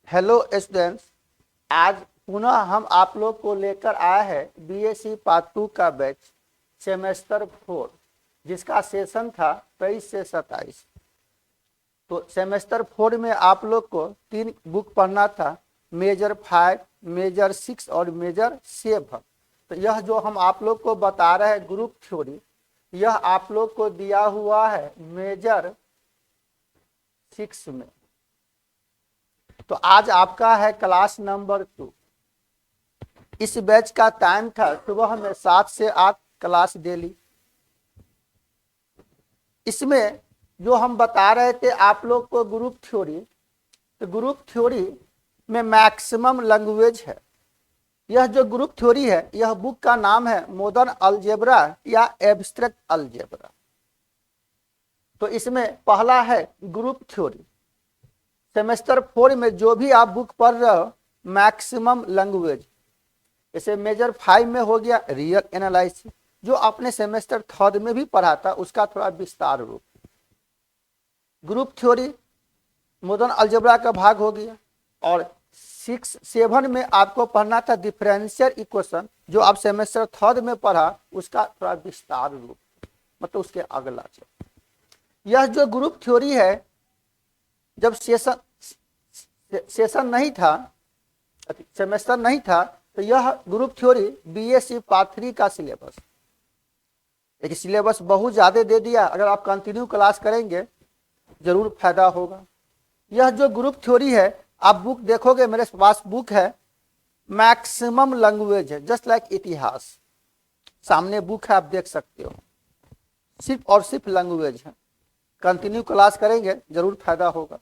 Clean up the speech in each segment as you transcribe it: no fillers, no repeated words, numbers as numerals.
Hello students, आज पुनः हम आप लोग को लेकर आए हैं बीएससी पार्ट 2 का बैच सेमेस्टर 4, जिसका सेशन था 23 से 27। तो सेमेस्टर 4 में आप लोग को 3 बुक पढ़ना था, मेजर 5, मेजर 6 और मेजर 7। तो यह जो हम आप लोग को बता रहे हैं ग्रुप थ्योरी, यह आप लोग को दिया हुआ है मेजर 6 में। तो आज आपका है क्लास नंबर 2। इस बैच का टाइम था सुबह में 7 से 8 क्लास डेली। इसमें जो हम बता रहे थे आप लोग को ग्रुप थ्योरी, तो ग्रुप थ्योरी में मैक्सिमम लैंग्वेज है। यह जो ग्रुप थ्योरी है, यह बुक का नाम है मॉडर्न अलजेब्रा या एब्स्ट्रैक्ट अलजेब्रा। तो इसमें पहला है ग्रुप थ्योरी। सेमेस्टर 4 में जो भी आप बुक पढ़ रहे हो, मैक्सिमम लैंग्वेज, जैसे मेजर 5 में हो गया रियल एनालिसिस, जो आपने सेमेस्टर 3 में भी पढ़ा था, उसका थोड़ा विस्तार रूप। ग्रुप थ्योरी मॉडर्न अलजेब्रा का भाग हो गया। और 6, 7 में आपको पढ़ना था डिफरेंशियल इक्वेशन, जो आप सेमेस्टर 3 में पढ़ा, उसका थोड़ा विस्तार रूप, मतलब उसके अगला चैप्टर। यह जो ग्रुप थ्योरी है, जब सेशन नहीं था, सेमेस्टर नहीं था, तो यह ग्रुप थ्योरी बीएससी पार्ट 3 का सिलेबस, लेकिन सिलेबस बहुत ज़्यादा दे दिया। अगर आप कंटिन्यू क्लास करेंगे जरूर फायदा होगा। यह जो ग्रुप थ्योरी है, आप बुक देखोगे, मेरे पास बुक है, मैक्सिमम लैंग्वेज है, जस्ट लाइक इतिहास। सामने बुक है, आप देख सकते हो, सिर्फ और सिर्फ लैंग्वेज है। कंटिन्यू क्लास करेंगे जरूर फायदा होगा।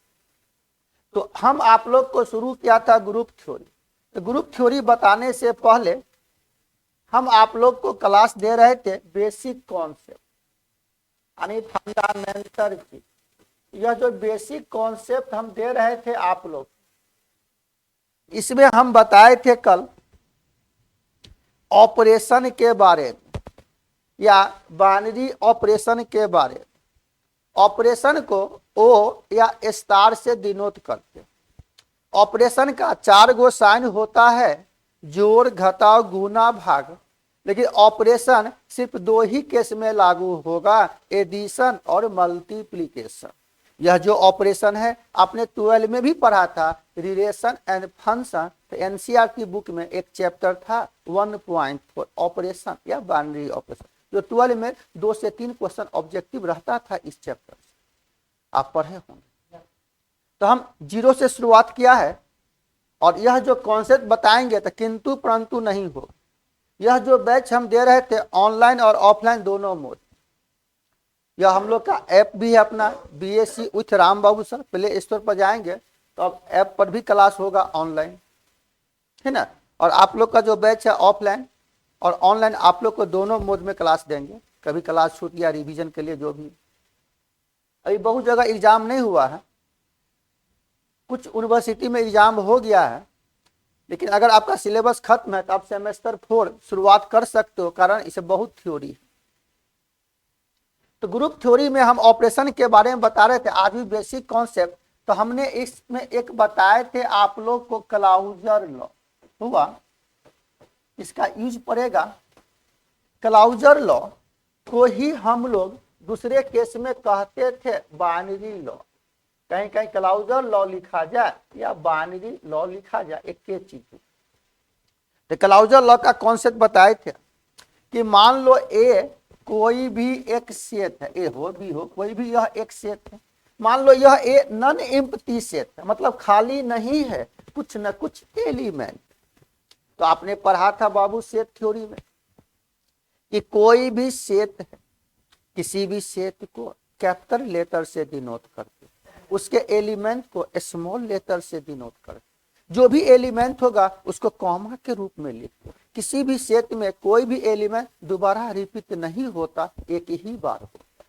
तो हम आप लोग को शुरू किया था ग्रुप थ्योरी। तो ग्रुप थ्योरी बताने से पहले हम आप लोग को क्लास दे रहे थे बेसिक कॉन्सेप्ट, यानी फंडामेंटल चीज। यह जो बेसिक कॉन्सेप्ट हम दे रहे थे आप लोग, इसमें हम बताए थे कल ऑपरेशन के बारे में, या बाइनरी ऑपरेशन के बारे में। ऑपरेशन को ओ या स्टार से डिनोट करते। ऑपरेशन का 4 गो साइन होता है, जोड़, घटाव, गुना, भाग। लेकिन ऑपरेशन सिर्फ 2 ही केस में लागू होगा, एडिशन और मल्टीप्लिकेशन। यह जो ऑपरेशन है आपने 12 में भी पढ़ा था, रिलेशन एंड फंक्शन। तो एनसीईआरटी बुक में एक चैप्टर था 1.4 ऑपरेशन या बाइनरी ऑपरेशन, जो 12 में 2 से 3 क्वेश्चन ऑब्जेक्टिव रहता था। इस चैप्टर से आप पढ़े होंगे। तो हम 0 से शुरुआत किया है, और यह जो कॉन्सेप्ट बताएंगे तो किंतु परंतु नहीं हो। यह जो बैच हम दे रहे थे ऑनलाइन और ऑफलाइन दोनों मोड, यह हम लोग का ऐप भी है अपना BSc with Ram Babu sir. Play store पर जाएंगे तो अब ऐप पर भी क्लास होगा ऑनलाइन, है ना। और आप लोग का जो बैच है ऑफलाइन और ऑनलाइन, आप लोग को दोनों मोड में क्लास देंगे। कभी क्लास छूट गया रिवीजन के लिए, जो भी। अभी बहुत जगह एग्जाम नहीं हुआ है, कुछ यूनिवर्सिटी में एग्जाम हो गया है, लेकिन अगर आपका सिलेबस खत्म है तो आप सेमेस्टर 4 शुरुआत कर सकते हो, कारण इसे बहुत थ्योरी है। तो ग्रुप थ्योरी में हम ऑपरेशन के बारे में बता रहे थे, आज भी बेसिक कॉन्सेप्ट। तो हमने इसमें एक बताए थे आप लोग को क्लाउजर लॉ हुआ, इसका यूज पड़ेगा। क्लाउजर लॉ को ही हम लोग दूसरे केस में कहते थे बाइनरी लॉ। कहीं कहीं क्लाउजर लॉ लिखा जाए या बाइनरी लॉ लिखा जाए, एक के चीज। तो क्लाउजर लॉ का कॉन्सेप्ट बताए थे कि मान लो ए कोई भी एक सेट है, ए हो बी हो, कोई भी यह एक सेट है। मान लो यह ए नॉन एम्प्टी सेट है, मतलब खाली नहीं है, कुछ न कुछ एलिमेंट। तो आपने पढ़ा था बाबू सेट थ्योरी में कि कोई भी सेट है, किसी भी सेट को कैपिटल लेटर से डिनोट करते, उसके एलिमेंट को स्मॉल लेटर से डिनोट करते। जो भी एलिमेंट होगा उसको कॉमा के रूप में लिखते। किसी भी सेट में कोई भी एलिमेंट दोबारा रिपीट नहीं होता, एक ही बार होता।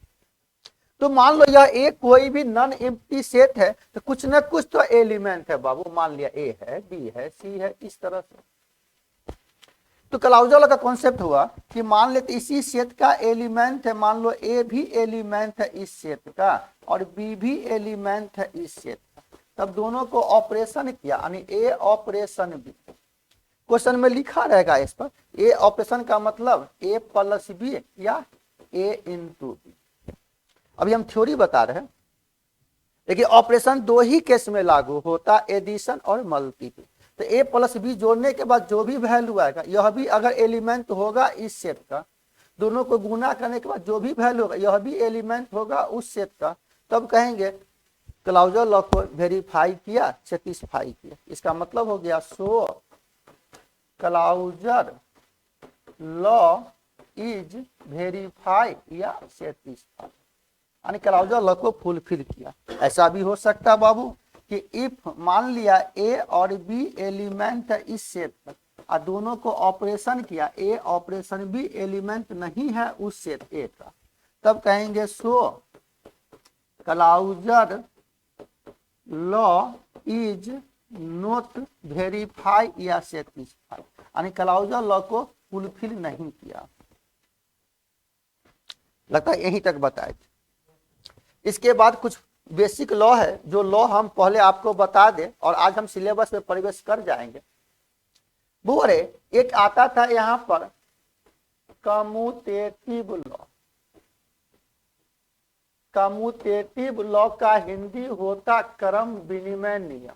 तो मान लो यह एक कोई भी नॉन एम्प्टी सेट है, तो कुछ ना कुछ तो एलिमेंट है बाबू। मान लिया ए है, बी है, सी है, इस तरह से। तो क्लाउजर लॉ का कॉन्सेप्ट हुआ कि मान लेते इसी सेट का एलिमेंट है, मान लो ए भी एलिमेंट है इस सेट का और बी भी एलिमेंट है इस सेट का। तब दोनों को ऑपरेशन किया, यानी ए ऑपरेशन बी। क्वेश्चन में लिखा रहेगा इस पर ए ऑपरेशन का मतलब ए प्लस बी या ए इंटू बी। अभी हम थ्योरी बता रहे हैं। देखिए ऑपरेशन दो ही केस में लागू होता, एडिशन और मल्टीपल। तो ए प्लस बी जोड़ने के बाद जो भी वैल्यू आएगा, यह भी अगर एलिमेंट होगा इस सेट का, दोनों को गुना करने के बाद जो भी वैल्यू होगा यह भी एलिमेंट होगा उस सेट का, तब कहेंगे क्लाउजर लॉ को वेरीफाई किया, सेटिस्फाई किया। इसका मतलब हो गया सो क्लाउजर लॉ इज वेरीफाई या सेटिस्फाई, यानी क्लाउजर लॉ को फुलफिल किया। ऐसा भी हो सकता है बाबू कि इफ मान लिया ए और बी एलिमेंट है इस सेट पर और दोनों को ऑपरेशन किया, ए ऑपरेशन बी एलिमेंट नहीं है उस सेट ए का, तब कहेंगे सो closure law is not verify या सेटिस्फाई, यानी क्लाउजर लॉ को फुलफिल नहीं किया। लगता है यहीं तक बताए थे। इसके बाद कुछ बेसिक लॉ है जो लॉ हम पहले आपको बता दें और आज हम सिलेबस में प्रवेश कर जाएंगे। बोरे एक आता था यहां पर कम्यूटेटिव लॉ। कम्यूटेटिव लॉ का हिंदी होता क्रम विनिमय नियम।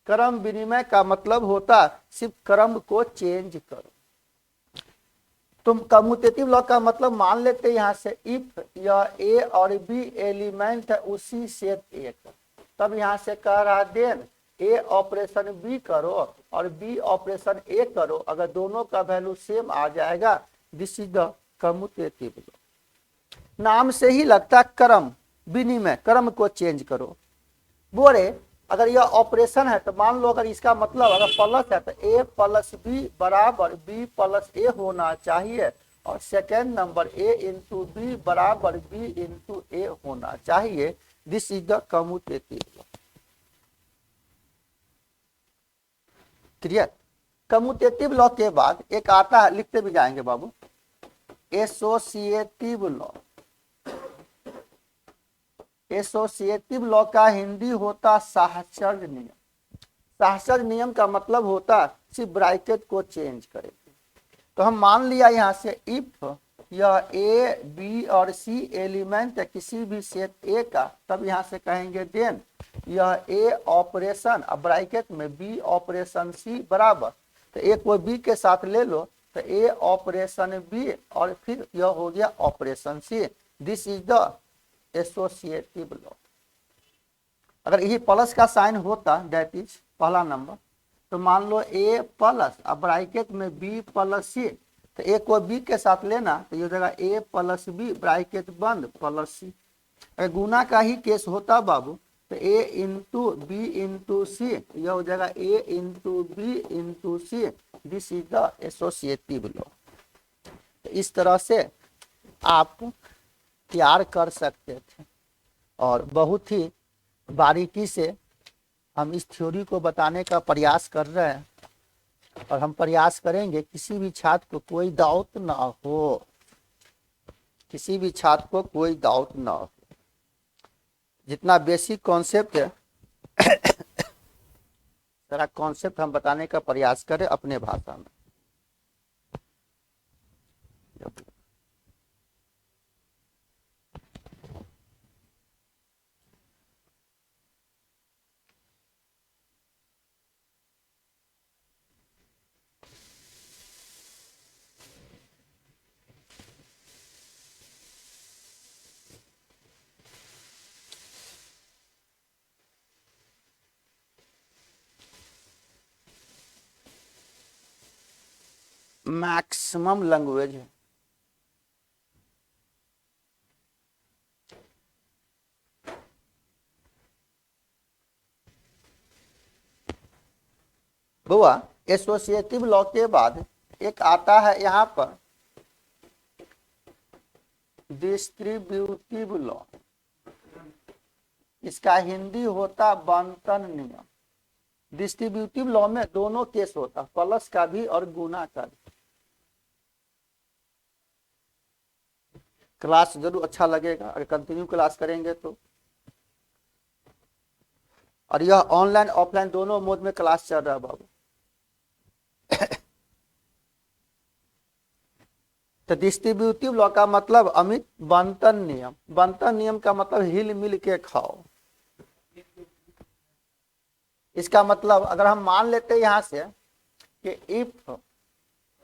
क्रम विनिमय का मतलब होता सिर्फ क्रम को चेंज करो। तुम कम्यूटेटिव लॉ का मतलब मान लेते यहां से इफ यह ए और बी एलिमेंट है उसी सेट ए का, तब यहां से कह रहा देन ए ऑपरेशन बी करो और बी ऑपरेशन ए करो, अगर दोनों का वैल्यू सेम आ जाएगा, this is the commutative law. नाम से ही लगता क्रम विनिमय, क्रम को चेंज करो। बोरे अगर यह ऑपरेशन है तो मान लो अगर इसका मतलब अगर प्लस है तो ए प्लस बी बराबर बी प्लस ए होना चाहिए, और second number A into B बराबर बी इंटू ए होना चाहिए। This is the commutative law. Clear? Commutative law के बाद एक आता है, लिखते भी जाएंगे बाबू, एसोसिएटिव लॉ। एसोसिएटिव लॉ का हिंदी होता साहचर्य नियम। साहचर्य नियम का मतलब होता सिर्फ ब्रैकेट को चेंज करेंगे। तो हम मान लिया यहां से इफ यह ए बी और सी एलिमेंट है किसी भी सेट ए का, तब यहां से कहेंगे देन यह ए ऑपरेशन अब ब्रैकेट में बी ऑपरेशन सी बराबर, तो ए को बी के साथ ले लो तो ए ऑपरेशन बी और फिर यह हो गया operation C. This is the associative law. अगर यही प्लस का साइन होता दैट इज पहला नंबर, तो मान लो ए प्लस अब ब्रैकेट में बी प्लस सी, तो ए को बी के साथ लेना तो ये हो जाएगा ए प्लस बी ब्रैकेट बंद प्लस सी। अगर गुना का ही केस होता बाबू तो A into B into C, यह हो जाएगा A into B into C. This is the associative law. तो इस तरह से आप तैयार कर सकते थे और बहुत ही बारीकी से हम इस थ्योरी को बताने का प्रयास कर रहे हैं, और हम प्रयास करेंगे किसी भी छात्र को कोई डाउट ना हो, किसी भी छात्र को कोई डाउट ना हो। जितना बेसिक कॉन्सेप्ट है सारा कॉन्सेप्ट हम बताने का प्रयास करें अपने भाषा में। मैक्सिमम लैंग्वेज है। बुआ एसोसिएटिव लॉ के बाद एक आता है यहाँ पर डिस्ट्रीब्यूटिव लॉ। इसका हिंदी होता बंटन नियम। डिस्ट्रीब्यूटिव लॉ में दोनों केस होता, प्लस का भी और गुना का भी। क्लास जरूर अच्छा लगेगा, अगर कंटिन्यू क्लास करेंगे तो। और यह ऑनलाइन ऑफलाइन दोनों मोड में क्लास चल रहा है बाबू। तो डिस्ट्रीब्यूटिव लॉ का मतलब अमित बंटन नियम। बंटन नियम का मतलब हिल मिल के खाओ। इसका मतलब अगर हम मान लेते हैं यहां से कि इफ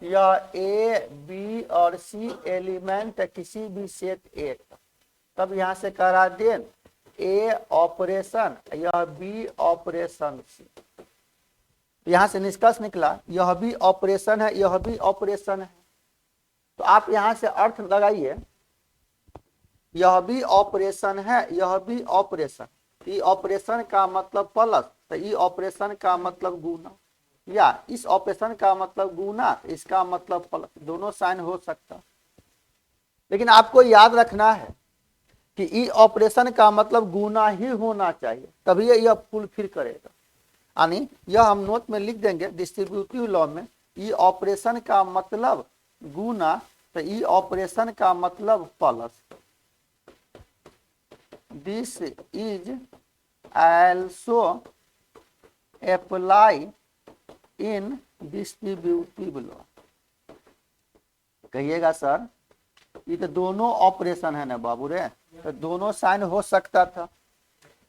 यह ए बी और सी एलिमेंट किसी भी सेट ए, तब यहां से कह रहा देन ए ऑपरेशन यह बी ऑपरेशन सी। यहां से निष्कर्ष निकला यह भी ऑपरेशन है, यह भी ऑपरेशन है। तो आप यहां से अर्थ लगाइए, यह भी ऑपरेशन है, यह भी ऑपरेशन। ई ऑपरेशन का मतलब प्लस, तो ई ऑपरेशन का मतलब गुना, या इस ऑपरेशन का मतलब गुना, इसका मतलब प्लस, दोनों साइन हो सकता। लेकिन आपको याद रखना है कि ई ऑपरेशन का मतलब गुना ही होना चाहिए, तभी यह फुलफिल करेगा। यानी यह हम नोट में लिख देंगे डिस्ट्रीब्यूटिव लॉ में, ई ऑपरेशन का मतलब गुना, तो ई ऑपरेशन का मतलब plus. This is also apply in distributive law। कहिएगा सर ये तो दोनों ऑपरेशन है ना बाबू रे, तो दोनों साइन हो सकता था।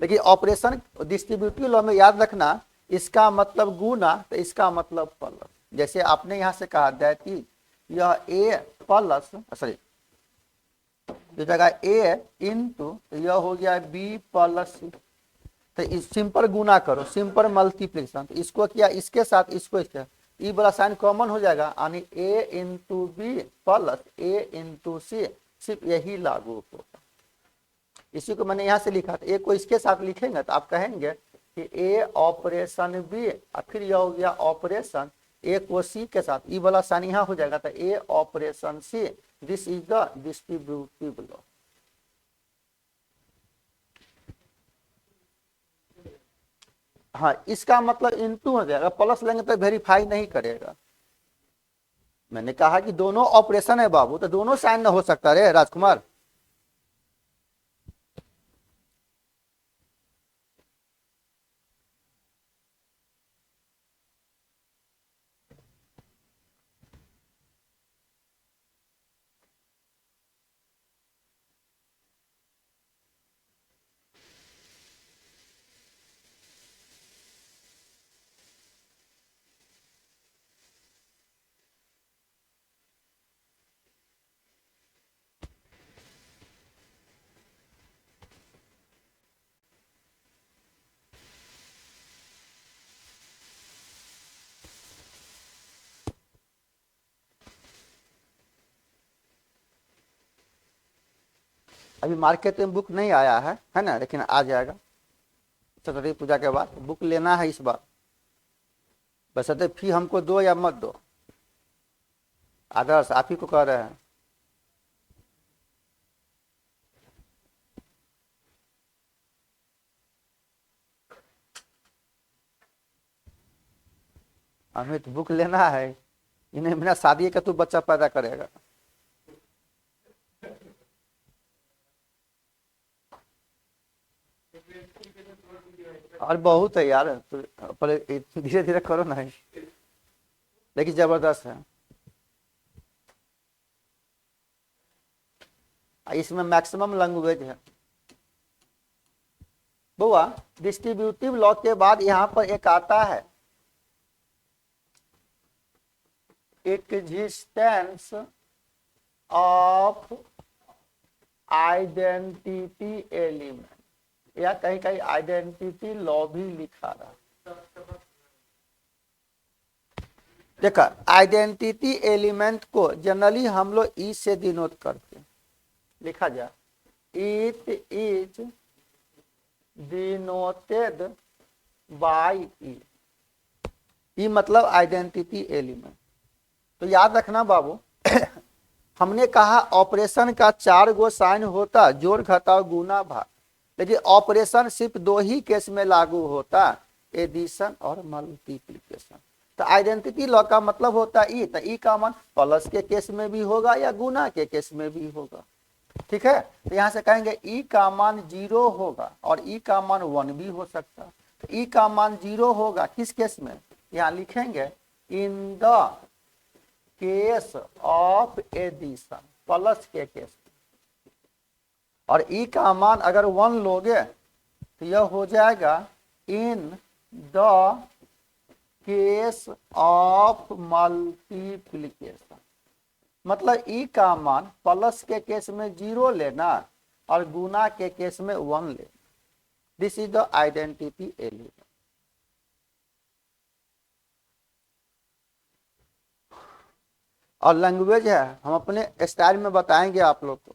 लेकिन ऑपरेशन डिस्ट्रीब्यूटिव लॉ में याद रखना, इसका मतलब गुना, तो इसका मतलब प्लस। जैसे आपने यहां से कहा दैट यह ए प्लस, सॉरी इस जगह ए इंटू, तो यह हो गया बी प्लस सी। तो इस सिंपल गुना करो, सिंपल मल्टीप्लिकेशन, तो इसको किया इसके साथ, इसको इसके, ई वाला साइन कॉमन हो जाएगा, यानी ए इंटू बी प्लस ए इंटू सी, सिर्फ यही लागू होगा। इसी को मैंने यहाँ से लिखा था, ए को इसके साथ लिखेंगे तो आप कहेंगे कि ए ऑपरेशन बी, और फिर यह हो गया ऑपरेशन ए को सी के साथ, ई वाला साइन यहाँ हो जाएगा, तो A operation C. This is the distributive law. हाँ, इसका मतलब इनटू हो जाएगा, प्लस लेंगे तो वेरीफाई नहीं करेगा। मैंने कहा कि दोनों ऑपरेशन है बाबू, तो दोनों साइन न हो सकता रे राजकुमार। अभी मार्केट में बुक नहीं आया है ना, लेकिन आ जाएगा सरस्वती पूजा के बाद। बुक लेना है इस बार, बशर्ते फी हमको दो या मत दो, आदर्श आप ही को कह रहे हैं। हमें तो बुक लेना है, इन्हें बिना शादी का तू बच्चा पैदा करेगा। और बहुत है यार, तो पर धीरे धीरे करो ना, लेकिन जबरदस्त है। इसमें मैक्सिमम लैंग्वेज है बुआ। डिस्ट्रीब्यूटिव लॉ के बाद यहां पर एक आता है एक्जिस्टेंस ऑफ आइडेंटिटी एलिमेंट, या कहीं कहीं आइडेंटिटी लॉ भी लिखा रहा। देखा, आइडेंटिटी एलिमेंट को जनरली हम लोग ई से डिनोट करते हैं। लिखा जा, इट इज डिनोटेड बाय ई मतलब आइडेंटिटी एलिमेंट। तो याद रखना बाबू, हमने कहा ऑपरेशन का 4 गो साइन होता, जोड़ घटाव गुना भाग, लेकिन ऑपरेशन सिर्फ 2 ही केस में लागू होता, एडिशन और मल्टीप्लिकेशन। तो आइडेंटिटी लॉ का मतलब होता ई, तो ई का मान प्लस के केस में भी होगा या गुना के केस में भी होगा। ठीक है, तो यहां से कहेंगे ई का मान 0 होगा और ई का मान 1 भी हो सकता। ई का मान 0 होगा किस केस में, यहाँ लिखेंगे in the case of addition, plus के केस में। और ई का मान अगर 1 लोगे तो यह हो जाएगा इन द केस ऑफ मल्टीप्लिकेशन। मतलब ई का मान प्लस के केस में 0 लेना और गुना के केस में 1 लेना। This is the identity element. और लैंग्वेज है हम अपने स्टाइल में बताएंगे आप लोग को।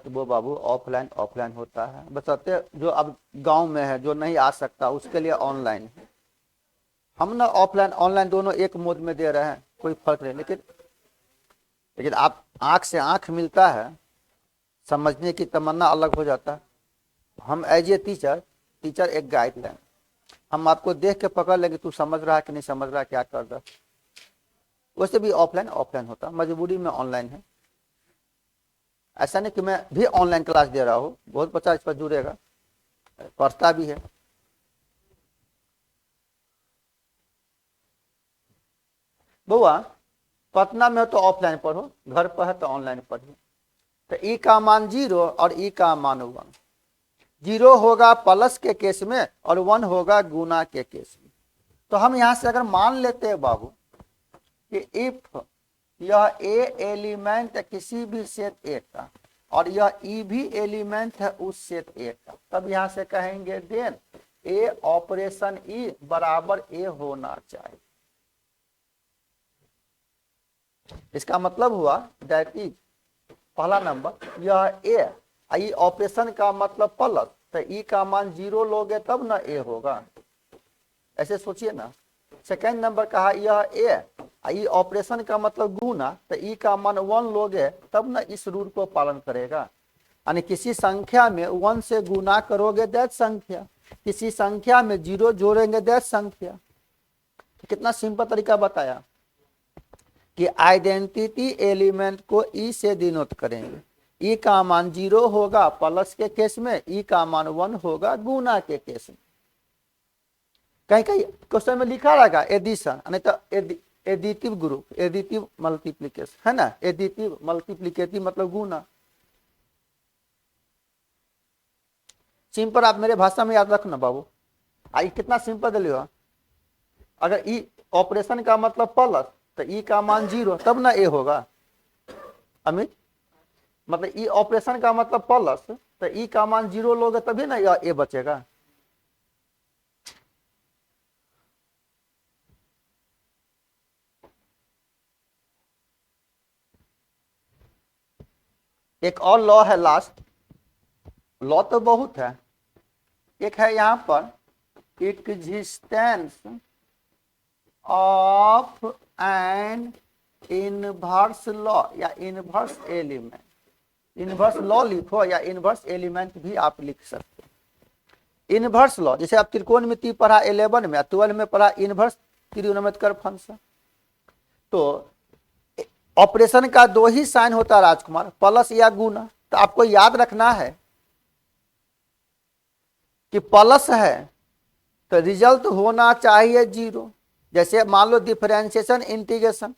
वो बाबू ऑफलाइन होता है, बशर्ते जो अब गांव में है जो नहीं आ सकता उसके लिए ऑनलाइन है। हम ना ऑफलाइन ऑनलाइन दोनों एक मोड में दे रहे हैं, कोई फर्क नहीं। लेकिन आप आंख से आंख मिलता है, समझने की तमन्ना अलग हो जाता है। हम एज ए टीचर एक गाइडलाइन, हम आपको देख के पकड़ लेंगे तू समझ रहा है कि नहीं समझ रहा है, क्या कर रहा है। वैसे भी ऑफलाइन होता, मजबूरी में ऑनलाइन है। ऐसा नहीं कि मैं भी ऑनलाइन क्लास दे रहा हूँ, बहुत बच्चा इस पर जुड़ेगा, पढ़ता भी है। बउआ पटना में हो तो ऑफलाइन पढ़ो, घर पर है तो ऑनलाइन पढ़िए। तो ई का मान 0 और ई का मान 1। 0 होगा प्लस के केस में और 1 होगा गुना के केस में। तो हम यहां से अगर मान लेते हैं बाबू कि इफ यह ए एलिमेंट है किसी भी सेट ए का और यह ई भी एलिमेंट है उस सेट ए का, तब यहां से कहेंगे देन ए ऑपरेशन ई बराबर ए होना चाहिए। इसका मतलब हुआ दैट इज पहला नंबर यह ए, ई ऑपरेशन का मतलब प्लस, तो ई का मान 0 लोगे तब ना ए होगा, ऐसे सोचिए ना। सेकेंड नंबर कहा यह ए, ई ऑपरेशन का मतलब गुना, तो ई का मान 1 लोगे तब ना इस रूल को पालन करेगा। यानी किसी संख्या में 1 से गुना करोगे दैट संख्या, किसी संख्या में 0 जोड़ेंगे दैट संख्या। कितना सिंपल तरीका बताया कि आइडेंटिटी एलिमेंट को ई से डिनोट करेंगे। ई का मान 0 होगा प्लस के केस में, ई का मान 1 होगा गुना के केस में। कहीं कहीं क्वेश्चन में लिखा रहेगा एडिशन, नहीं तो एडिटिव ग्रुप, एडिटिव मल्टीप्लिकेशन है ना, एडिटिव मल्टीप्लिकेटिव मतलब गुना। सिंपल आप मेरे भाषा में याद रखना बाबू। आई कितना सिंपल दिलियो, अगर ई ऑपरेशन का मतलब प्लस तो ई का मान 0 तब ना ए होगा। अमित मतलब ई ऑपरेशन का मतलब प्लस तो ई का मान 0 लोगे तभी ना ए बचेगा। एक और लॉ है लास्ट, लॉ तो बहुत है, एक है यहां पर existence of N inverse law या इनवर्स एलिमेंट। इनवर्स लॉ लिखो या इनवर्स एलिमेंट भी आप लिख सकते हो। इनवर्स लॉ जैसे आप त्रिकोणमिति पढ़ा 11 में, 12 में पढ़ा इनवर्स त्रिकोणमितिक फंक्शन। तो ऑपरेशन का 2 ही साइन होता है राजकुमार, प्लस या गुना। तो आपको याद रखना है कि प्लस है तो रिजल्ट होना चाहिए 0। जैसे मान लो डिफरेंशिएशन इंटीग्रेशन,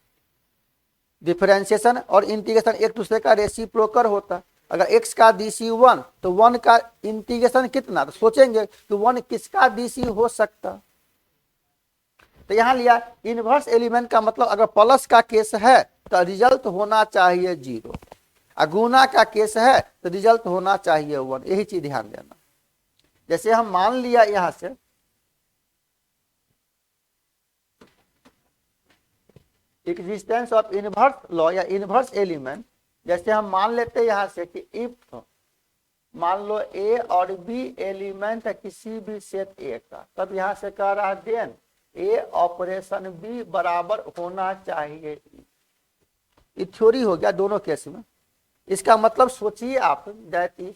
डिफरेंशिएशन और इंटीग्रेशन एक दूसरे का रेसिप्रोकल होता है। अगर x का डीसी 1 तो 1 का इंटीग्रेशन कितना, तो सोचेंगे कि 1 किसका डीसी हो सकता। तो यहां लिया इनवर्स एलिमेंट का मतलब अगर प्लस का केस है तो रिजल्ट होना चाहिए 0, और गुना का केस है तो रिजल्ट होना चाहिए 1। यही चीज ध्यान देना। जैसे हम मान लिया यहां से एक्जिस्टेंस ऑफ इनवर्स लॉ या इनवर्स एलिमेंट, जैसे हम मान लेते हैं यहां से कि इफ मान लो ए और बी एलिमेंट है किसी भी सेट ए का, तब यहां से कह रहा है देन ए ऑपरेशन बी बराबर होना चाहिए। ये थ्योरी हो गया दोनों केस में। इसका मतलब सोचिए आप, दैट इज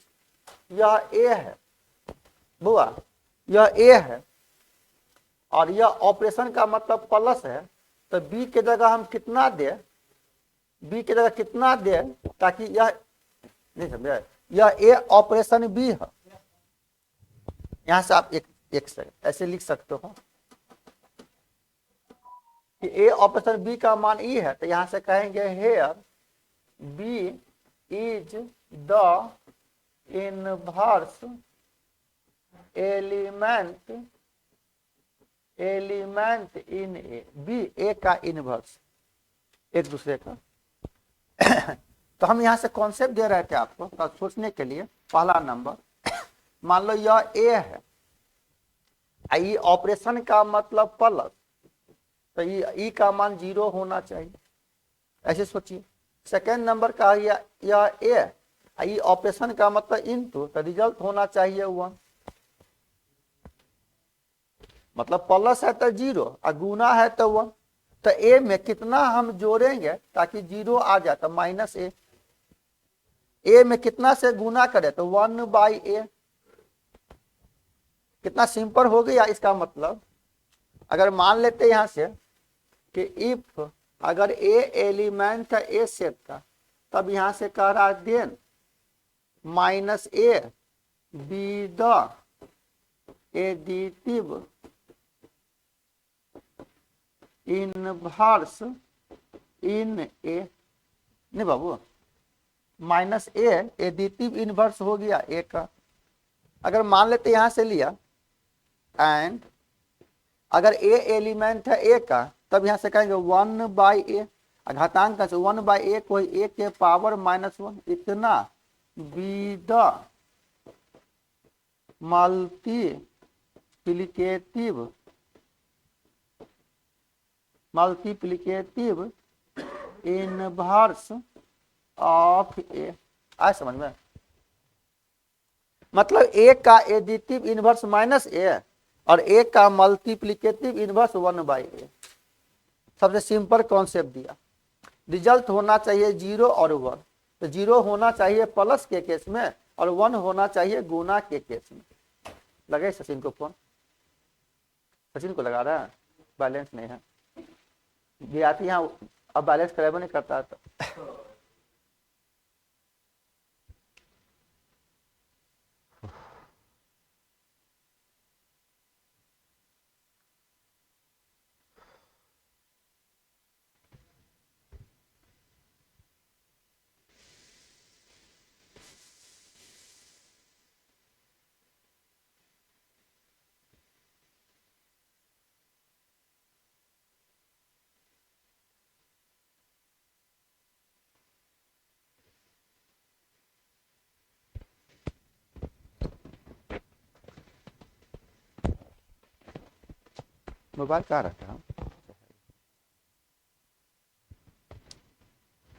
यह ए है बुआ, यह ए है और यह ऑपरेशन का मतलब प्लस है, तो बी के जगह हम कितना दें, बी के जगह कितना दें ताकि यह नहीं समझे, यह ए ऑपरेशन बी है। यहां से आप एक सेकंड ऐसे लिख सकते हो कि ए ऑपरेशन बी का मान ई है, तो यहां से कहेंगे here B is the inverse element in A, B A का इनवर्स एक दूसरे का। तो हम यहां से कॉन्सेप्ट दे रहे थे आपको तो सोचने के लिए। पहला नंबर, मान लो यह ए है, ई ऑपरेशन का मतलब प्लस, तो ई का मान 0 होना चाहिए, ऐसे सोचिए। सेकेंड नंबर का यह ए, ई ऑपरेशन का मतलब इनटू, तो रिजल्ट होना चाहिए 1, मतलब प्लस है तो 0 और गुना है तो 1। तो ए में कितना हम जोड़ेंगे ताकि 0 आ जाए, तो माइनस ए में कितना से गुना करें तो 1/a। कितना सिंपल हो गया। इसका मतलब अगर मान लेते यहां से कि इफ अगर ए एलिमेंट है ए सेट का, तब यहां से कह रहा है then minus A B the additive inverse in A, नहीं बाबू, माइनस ए एडिटिव इनवर्स हो गया ए का। अगर मान लेते यहां से लिया एंड अगर ए एलिमेंट है ए का, तब यहां से कहेंगे 1/a, घातांक का 1/a को ए के पावर -1 इतना B the multiplicative inverse of A. आए समझ में? मतलब ए का एडिटिव इनवर्स -a और ए का मल्टीप्लिकेटिव इनवर्स 1/a। सबसे सिंपल कॉन्सेप्ट दिया। रिजल्ट होना चाहिए 0 और 1, तो 0 होना चाहिए प्लस के केस में और 1 होना चाहिए गुना के केस में। लगे सचिन को फोन? सचिन को लगा रहा है, बैलेंस नहीं है। विद्यार्थी यहाँ अब बैलेंस करेबो नहीं करता तो मोबाइल कहाँ रखा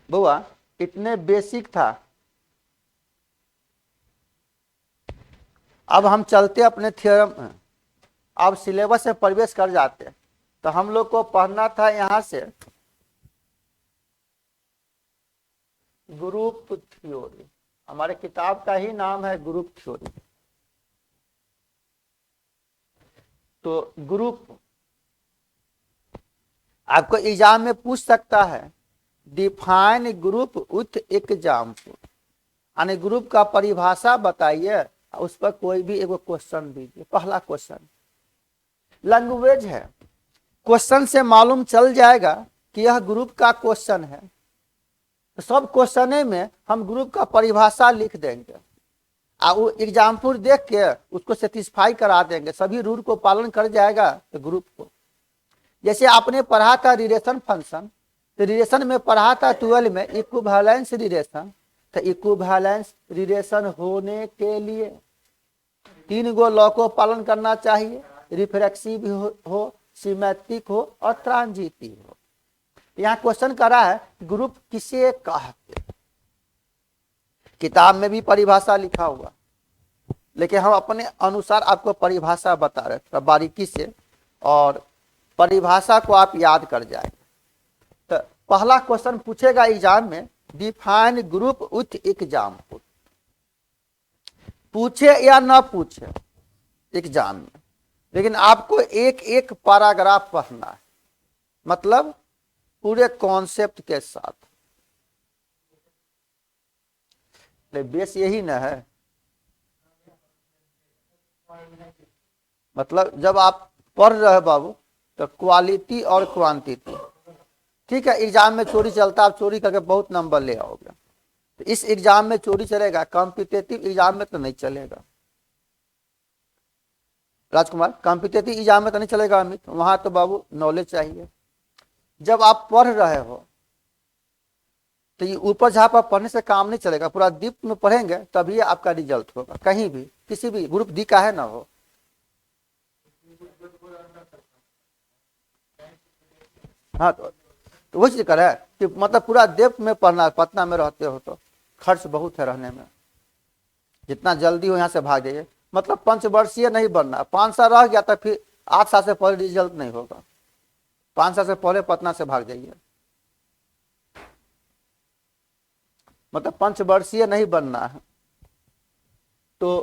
बुआ? इतने बेसिक था। अब हम चलते अपने थ्योरम, अब सिलेबस से प्रवेश कर जाते। तो हम लोग को पढ़ना था यहां से ग्रुप थ्योरी। हमारे किताब का ही नाम है ग्रुप थ्योरी। तो ग्रुप आपको एग्जाम में पूछ सकता है, डिफाइन ग्रुप विथ एग्जाम्पल, यानी ग्रुप का परिभाषा बताइए, उस पर कोई भी एक क्वेश्चन दीजिए। पहला क्वेश्चन लैंग्वेज है, क्वेश्चन से मालूम चल जाएगा कि यह ग्रुप का क्वेश्चन है। तो सब क्वेश्चन में हम ग्रुप का परिभाषा लिख देंगे और वो एग्जाम्पल देख के उसको सेटिस्फाई करा देंगे, सभी रूल को पालन कर जाएगा तो ग्रुप को। जैसे आपने पढ़ा था रिलेशन फंक्शन, तो रिलेशन में पढ़ा था 12 में इक्विवेलेंस रिलेशन। तो इक्विवेलेंस रिलेशन होने के लिए 3 गो लॉ को पालन करना चाहिए, रिफ्लेक्सिव हो, सिमेट्रिक हो और ट्रांजिटिव हो। यहाँ क्वेश्चन करा है ग्रुप किसे कहते, किताब में भी परिभाषा लिखा हुआ। लेकिन हम अपने अनुसार आपको परिभाषा बता रहे थोड़ा बारीकी से, और परिभाषा को आप याद कर जाएंगे। तो पहला क्वेश्चन पूछेगा एग्जाम में, डिफाइन ग्रुप विथ एग्जाम्पल। पूछे या ना पूछे एग्जाम में, लेकिन आपको एक एक पैराग्राफ पढ़ना है, मतलब पूरे कॉन्सेप्ट के साथ। बेस यही ना है, मतलब जब आप पढ़ रहे हो बाबू तो क्वालिटी और क्वांटिटी, ठीक है। एग्जाम में चोरी चलता, आप चोरी करके बहुत नंबर ले आओगे, तो इस एग्जाम में चोरी चलेगा, कॉम्पिटेटिव एग्जाम में तो नहीं चलेगा राजकुमार, कॉम्पिटेटिव एग्जाम में तो नहीं चलेगा अमित, वहां तो बाबू नॉलेज चाहिए। जब आप पढ़ रहे हो तो ये ऊपर झाप आप पढ़ने से काम नहीं चलेगा, पूरा डीप में पढ़ेंगे तभी आपका रिजल्ट होगा, कहीं भी किसी भी ग्रुप डी का है ना हो। हाँ, तो वही चीज कर है कि मतलब पूरा डेप्थ में पढ़ना, पटना में रहते हो तो खर्च बहुत है रहने में, जितना जल्दी हो यहाँ से भाग जाइए। मतलब पंचवर्षीय नहीं बनना, 5 साल रह गया तो फिर 8 साल से पहले रिजल्ट नहीं होगा, 5 साल से पहले पटना से भाग जाइए। मतलब पंचवर्षीय नहीं बनना है। तो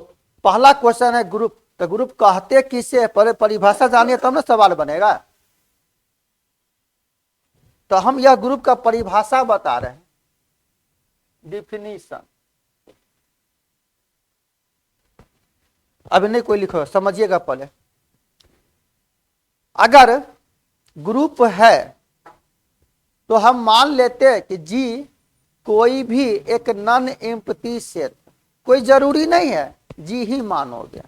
पहला क्वेश्चन है ग्रुप, तो ग्रुप कहते किसे, पहले परिभाषा जानिए तब ना सवाल बनेगा। तो हम यह ग्रुप का परिभाषा बता रहे हैं, डिफिनीशन। अभी नहीं कोई लिखो, समझिएगा पहले। अगर ग्रुप है तो हम मान लेते हैं कि जी कोई भी एक नॉन एम्प्टी सेट, कोई जरूरी नहीं है जी ही मानोगे,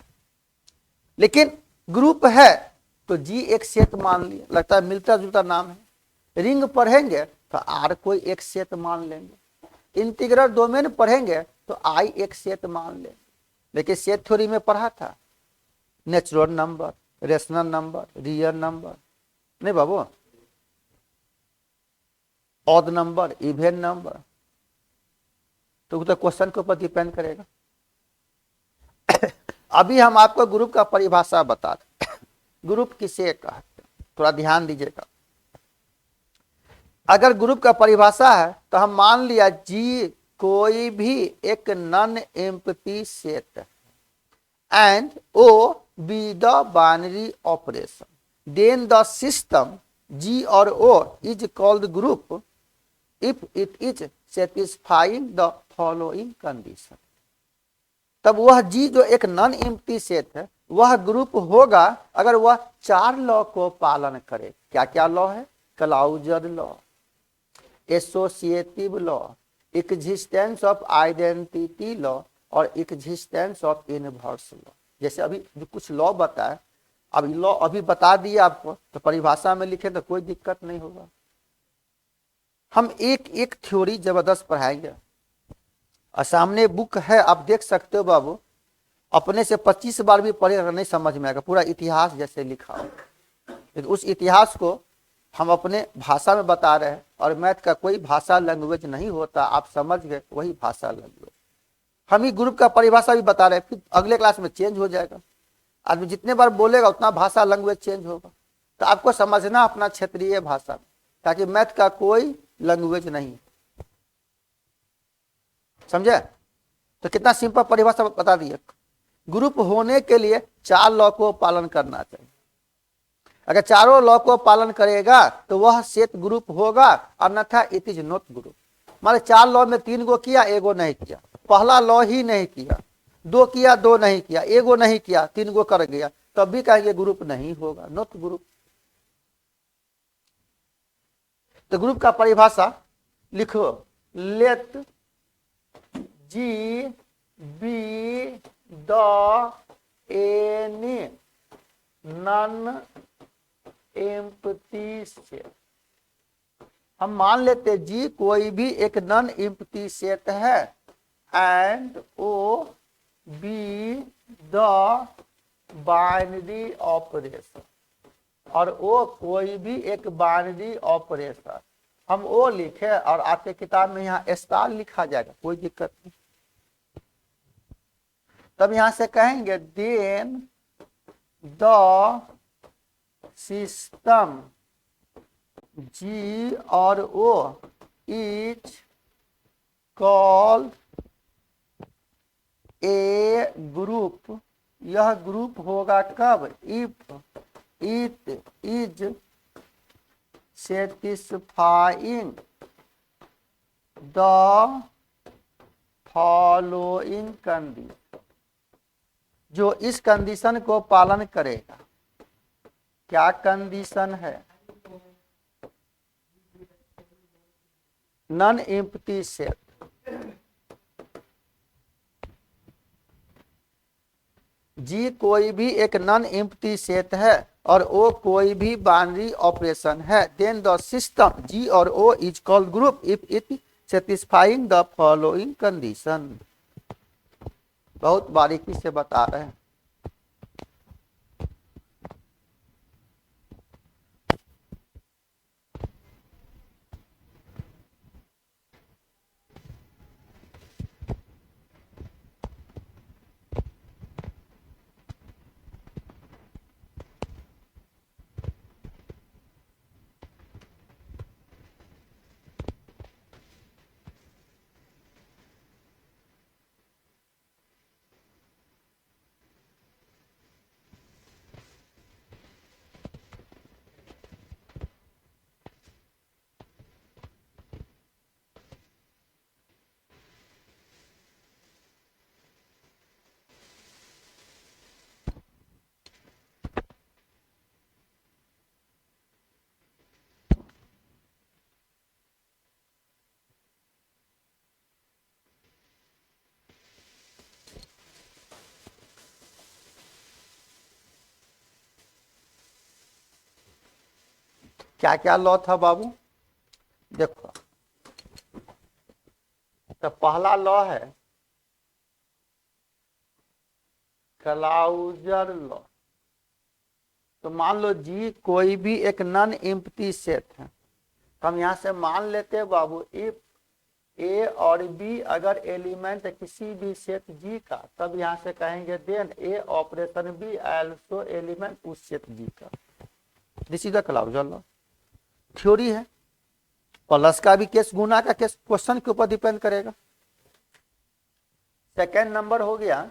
लेकिन ग्रुप है तो जी एक सेट मान लिया, लगता है मिलता जुलता नाम है। रिंग पढ़ेंगे तो आर कोई एक सेट मान लेंगे, इंटीग्रल डोमेन पढ़ेंगे तो आई एक सेट मान लेंगे। लेकिन सेट थ्योरी में पढ़ा था natural number, rational number, real number, नहीं बाबू, ऑड नंबर, इवन नंबर, तो क्वेश्चन के ऊपर डिपेंड करेगा। अभी हम आपको ग्रुप का परिभाषा बता दें, ग्रुप किसे कहते हैं, थोड़ा ध्यान दीजिएगा। अगर ग्रुप का परिभाषा है तो हम मान लिया जी कोई भी एक non empty set and O be the binary operation, then the system G और O is called group if it is satisfying the following condition. तब वह जी जो एक नॉन एम्प्टी सेट है वह ग्रुप होगा अगर वह 4 लॉ को पालन करे। क्या क्या लॉ है? Closure law, associative law, existence of identity law और एग्जिस्टेंस ऑफ इनवर्स लॉ। जैसे अभी जो कुछ लॉ बताए, अब लॉ अभी बता दिए आपको, तो परिभाषा में लिखे तो कोई दिक्कत नहीं होगा। हम एक एक थ्योरी जबरदस्त पढ़ाएंगे, और सामने बुक है आप देख सकते हो बाबू, अपने से 25 बार भी पढ़े अगर नहीं समझ में आएगा, पूरा इतिहास जैसे लिखा हो, लेकिन उस इतिहास को हम अपने भाषा में बता रहे हैं। और मैथ का कोई भाषा लैंग्वेज नहीं होता, आप समझ गए वही भाषा लैंग्वेज। हम ही ग्रुप का परिभाषा भी बता रहे हैं, फिर अगले क्लास में चेंज हो जाएगा। आदमी जितने बार बोलेगा उतना भाषा लैंग्वेज चेंज होगा, तो आपको समझना अपना क्षेत्रीय भाषा में, ताकि मैथ का कोई लैंग्वेज नहीं। समझे? तो कितना सिंपल परिभाषा बता दिए। ग्रुप होने के लिए 4 लॉ को पालन करना चाहिए। अगर चारों लॉ को पालन करेगा तो वह सेट ग्रुप होगा, अन्यथा इट इज नॉट ग्रुप। माने 4 लॉ में 3 गो किया, एगो नहीं किया, पहला लॉ ही नहीं किया, 2 किया, 2 नहीं किया, एगो नहीं किया, 3 गो कर गया, तब भी कहेंगे ग्रुप नहीं होगा, नॉट ग्रुप। तो ग्रुप का परिभाषा लिखो, let G be the any non empty set. हम मान लेते जी कोई भी एक नॉन एम्प्टी सेट है and O be the binary operation, और ओ कोई भी एक बाइनरी ऑपरेशन। हम ओ लिखे और आपके किताब में यहाँ स्टार लिखा जाएगा, कोई दिक्कत नहीं। तब यहां से कहेंगे देन द सिस्टम जी और O is called a group. यह ग्रुप होगा कब? If it is satisfying the following condition. जो इस कंडीशन को पालन करेगा। क्या कंडीशन है? Non empty set. जी कोई भी एक नॉन एम्प्टी सेट है और ओ कोई भी बाइनरी ऑपरेशन है। देन द सिस्टम जी और O is called group if it satisfying the following condition. बहुत बारीकी से बता रहे हैं। क्या क्या लॉ था बाबू? देखो, तो पहला लॉ है क्लाउजर लॉ। तो मान लो जी कोई भी एक नॉन एम्प्टी सेट है। तो हम यहां से मान लेते हैं बाबू इफ ए और बी अगर एलिमेंट किसी भी सेट जी का, तब यहां से कहेंगे then A operation B also element उस सेट जी का। This is the closure law. Theory है। प्लस का भी केस, गुना का केस क्वेश्चन के ऊपर डिपेंड करेगा। सेकेंड नंबर हो गया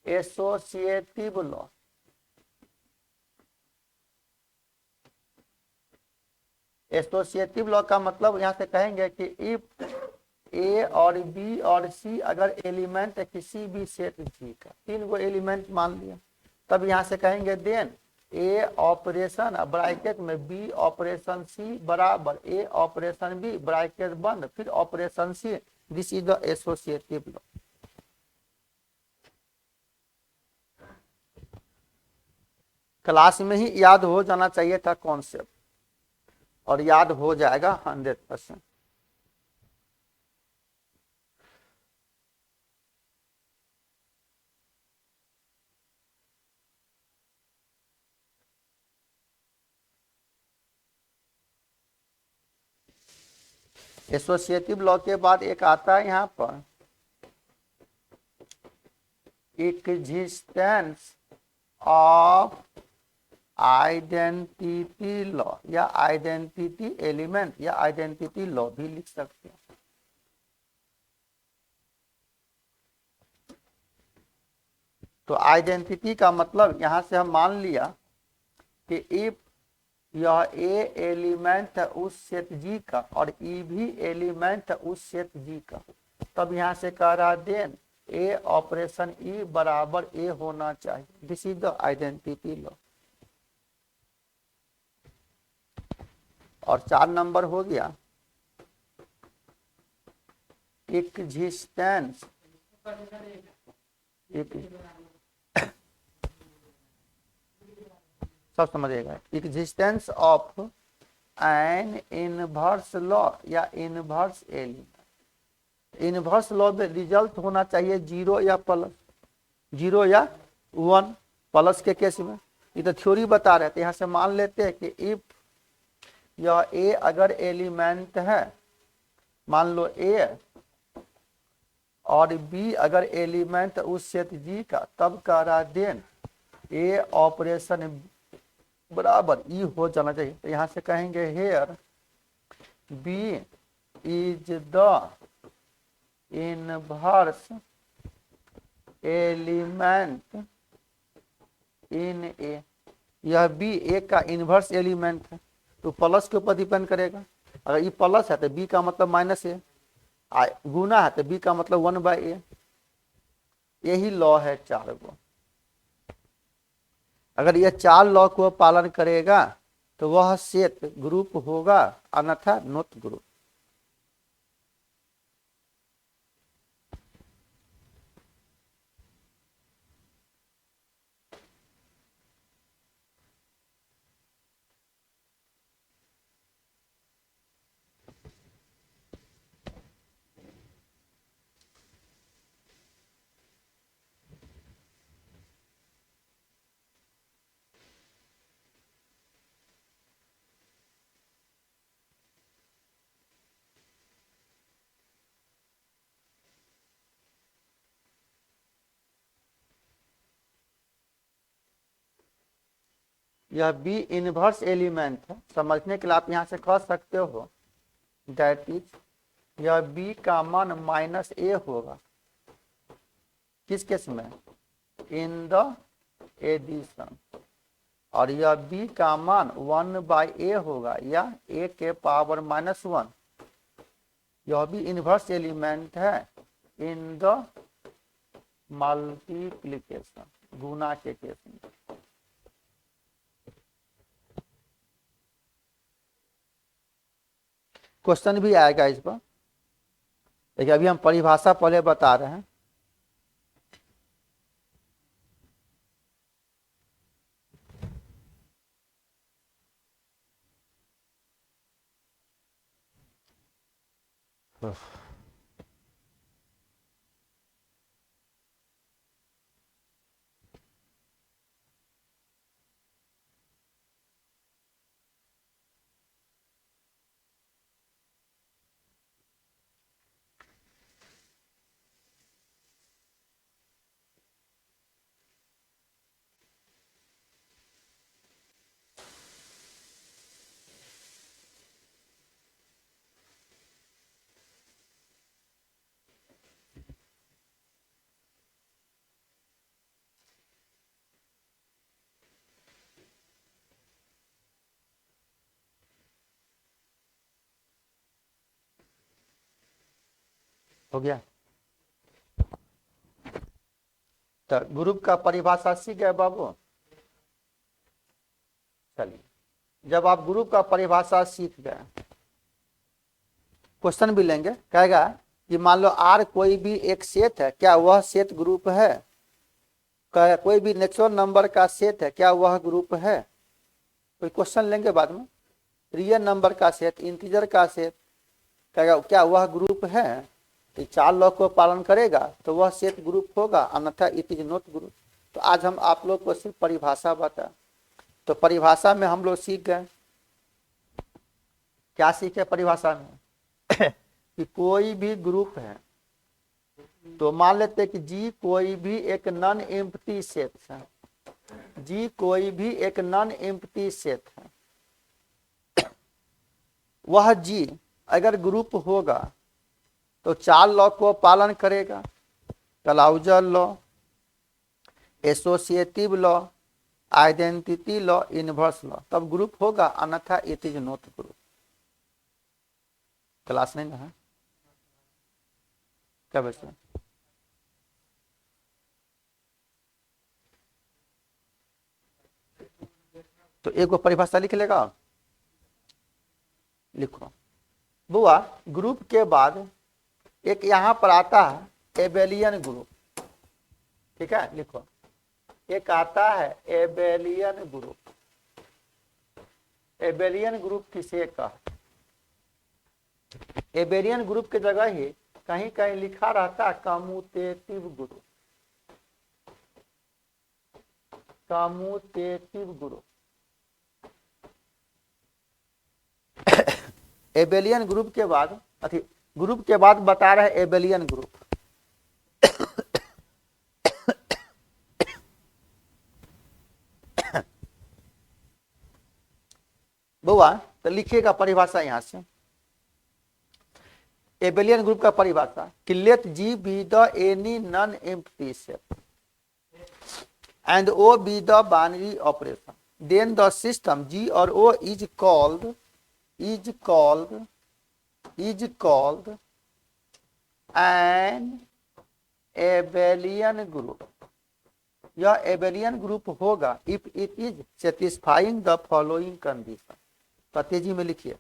एसोसिएटिव लॉ। एसोसिएटिव लॉ का मतलब यहां से कहेंगे कि इफ ए और बी और सी अगर एलिमेंट है किसी भी सेट जी का, तीन गो एलिमेंट मान लिया, तब यहां से कहेंगे देन ए ऑपरेशन ब्रैकेट में बी ऑपरेशन सी बराबर ए ऑपरेशन बी ब्रैकेट बंद फिर operation C. This is the associative law. Class में ही याद हो जाना चाहिए था कॉन्सेप्ट, और याद हो जाएगा 100%। एसोसिएटिव लॉ के बाद एक आता है यहाँ पर एक्जिस्टेंस ऑफ आइडेंटिटी लॉ या आइडेंटिटी एलिमेंट या आइडेंटिटी लॉ भी लिख सकते हैं। तो आइडेंटिटी का मतलब यहां से हम मान लिया कि इफ यह ए एलिमेंट है उस सेट जी का और ई भी एलिमेंट है उस सेट जी का, तब यहां से कह रहा देन ए ऑपरेशन ई बराबर ए होना चाहिए। This is the identity law. और 4 नंबर हो गया एक्जिस्टेंस सब समझेगा। Existence of N inverse law या इनवर्स एलिमेंट। इनवर्स लॉ में रिजल्ट होना चाहिए 0 या प्लस, 0 या 1 प्लस के केस में। ये तो थ्योरी बता रहे थे। यहां से मान लेते हैं कि इफ यह ए अगर एलिमेंट है, मान लो ए और बी अगर एलिमेंट उस सेट जी का, तब कह रहा देन ए ऑपरेशन बराबर ई हो जाना चाहिए। तो यहां से कहेंगे here B is the inverse element in A. यह बी ए का इनवर्स एलिमेंट है, तो प्लस के ऊपर डिपेंड करेगा। अगर ये प्लस है तो बी का मतलब माइनस ए, गुना है तो बी का मतलब 1/a। यही लॉ है 4 गो। अगर यह 4 लॉ को पालन करेगा तो वह सेट ग्रुप होगा, अन्यथा नॉट ग्रुप। यह बी इनवर्स एलिमेंट है। समझने के लिए आप यहां से कह सकते हो दैट इज यह बी का मान -a होगा। किस केस में? In the addition. और यह बी का मान 1/a होगा या a के पावर -1। यह भी इनवर्स एलिमेंट है इन द मल्टीप्लीकेशन, गुना के केस में। क्वेश्चन भी आएगा इस पर, लेकिन अभी हम परिभाषा पहले बता रहे हैं। हो गया। तो ग्रुप का परिभाषा सीख गए बाबू। चलिए, जब आप ग्रुप का परिभाषा सीख गए, क्वेश्चन भी लेंगे। कहेगा कि मान लो आर कोई भी एक सेट है, क्या वह सेट ग्रुप है? कोई भी नेचुरल नंबर का सेट है, क्या वह ग्रुप है? कोई क्वेश्चन लेंगे बाद में। रियल नंबर का सेट, इंटीजर का सेट, कहेगा क्या वह ग्रुप है? तो 4 लॉ को पालन करेगा तो वह सेट ग्रुप होगा, अन्यथा इट इज नॉट ग्रुप। तो आज हम आप लोग को सिर्फ परिभाषा बता। तो परिभाषा में हम लोग सीख गए, क्या सीखे परिभाषा में? कि कोई भी ग्रुप है, तो मान लेते कि जी कोई भी एक नॉन एम्प्टी सेट है। जी कोई भी एक नॉन एम्प्टी सेट है। वह जी अगर ग्रुप होगा तो 4 लॉ को पालन करेगा। Closure law, associative law, identity law, inverse law, तब ग्रुप होगा, अन्यथा it is not group. Class नहीं ना है क्या बच्चा? तो एक वो परिभाषा लिख लेगा। लिखो बुआ, ग्रुप के बाद एक यहां पर आता है एबेलियन ग्रुप। ठीक है, लिखो। एक आता है एबेलियन ग्रुप। एबेलियन ग्रुप किसे कहा? एबेलियन ग्रुप की जगह ही कहीं कहीं लिखा रहता है commutative group. Commutative group. Abelian group के बाद, ग्रुप के बाद बता रहे एबेलियन ग्रुप। बउआ तो लिखिएगा परिभाषा यहां से, एबेलियन ग्रुप का परिभाषा कि let G be the any non empty set and O be the binary operation. Then the system G or O is called an abelian group. यह एबेलियन ग्रुप होगा if it is satisfying the following condition. तो तेजी में लिखिए,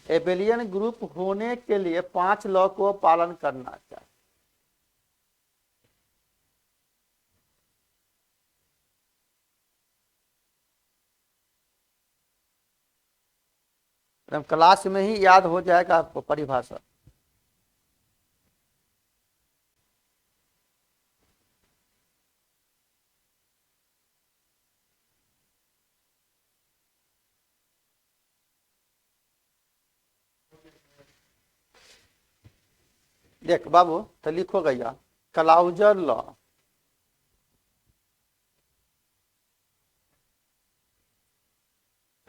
Abelian group होने के लिए 5 law को पालन करना चाहिए। क्लास में ही याद हो जाएगा आपको परिभाषा। देख बाबू तो लिखो गया क्लाउजर लॉ,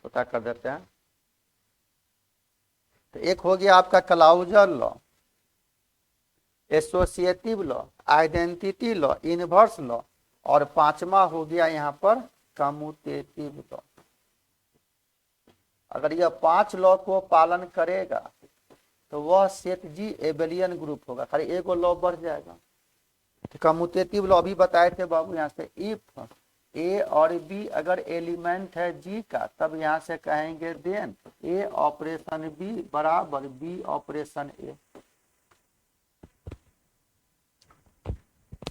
पता कर देते हैं। तो एक हो गया आपका closure law, associative law, identity law, inverse law, और पांचवा हो गया यहाँ पर कम्यूटेटिव लॉ। अगर यह 5 लॉ को पालन करेगा तो वह सेट जी एबेलियन ग्रुप होगा, खाली एक लॉ बढ़ जाएगा। तो कम्यूटेटिव लॉ भी बताए थे बाबू यहाँ से, इफ ए और बी अगर एलिमेंट है जी का तब यहाँ से कहेंगे देन ए ऑपरेशन बी बराबर बी ऑपरेशन ए।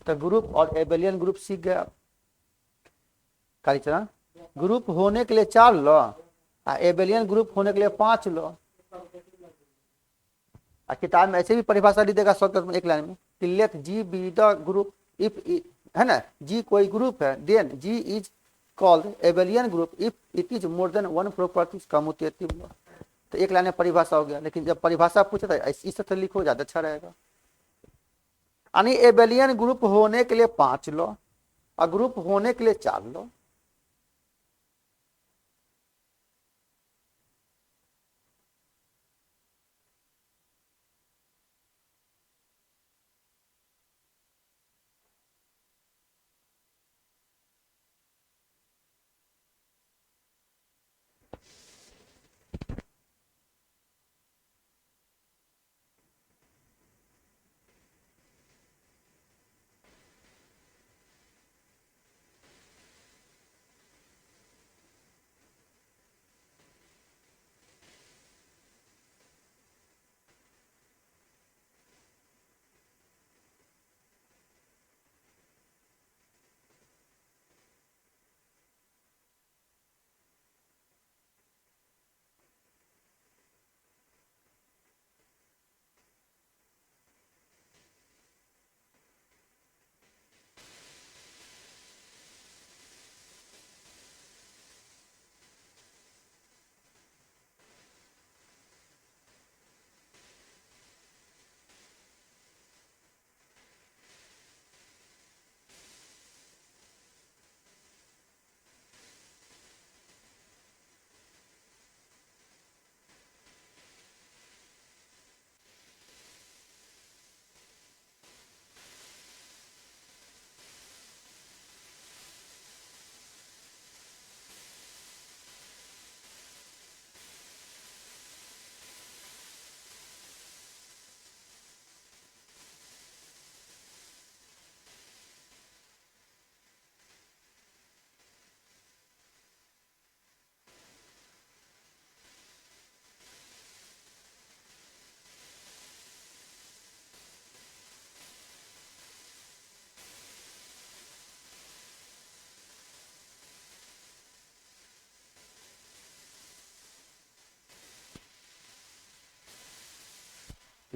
तो ग्रुप और एबेलियन ग्रुप सीख गया। चला ग्रुप होने के लिए 4 लॉ, एबेलियन ग्रुप होने के लिए 5 लॉ। किताब में ऐसे भी परिभाषा लिख देगा शॉर्टकट में एक लाइन में, let G be the group if, है ना, जी कोई ग्रुप है then G is called abelian group if it is more than 1 properties commutative law. तो एक लाइन में परिभाषा हो गया, लेकिन जब परिभाषा पूछे तो इस तरह लिखो ज्यादा अच्छा रहेगा। यानी एबेलियन ग्रुप होने के लिए 5 लॉ और ग्रुप होने के लिए 4 लॉ।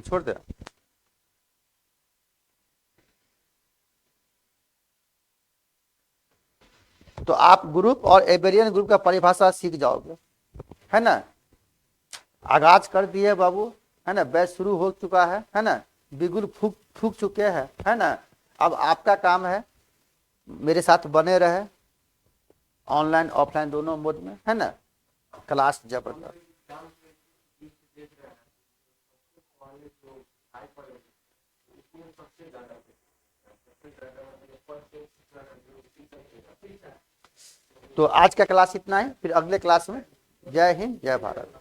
कि छोड़ दे? तो आप ग्रुप और एबेरियन ग्रुप का परिभाषा सीख जाओगे, है ना। आगाज कर दिए बाबू, है ना, बैच शुरू हो चुका है ना, बिगुल फूक फूक चुके हैं, है ना। अब आपका काम है मेरे साथ बने रहे, ऑनलाइन ऑफलाइन दोनों मोड में, है ना। क्लास जबरदस्त। तो आज का क्लास इतना ही, फिर अगले क्लास में। जय हिंद, जय भारत।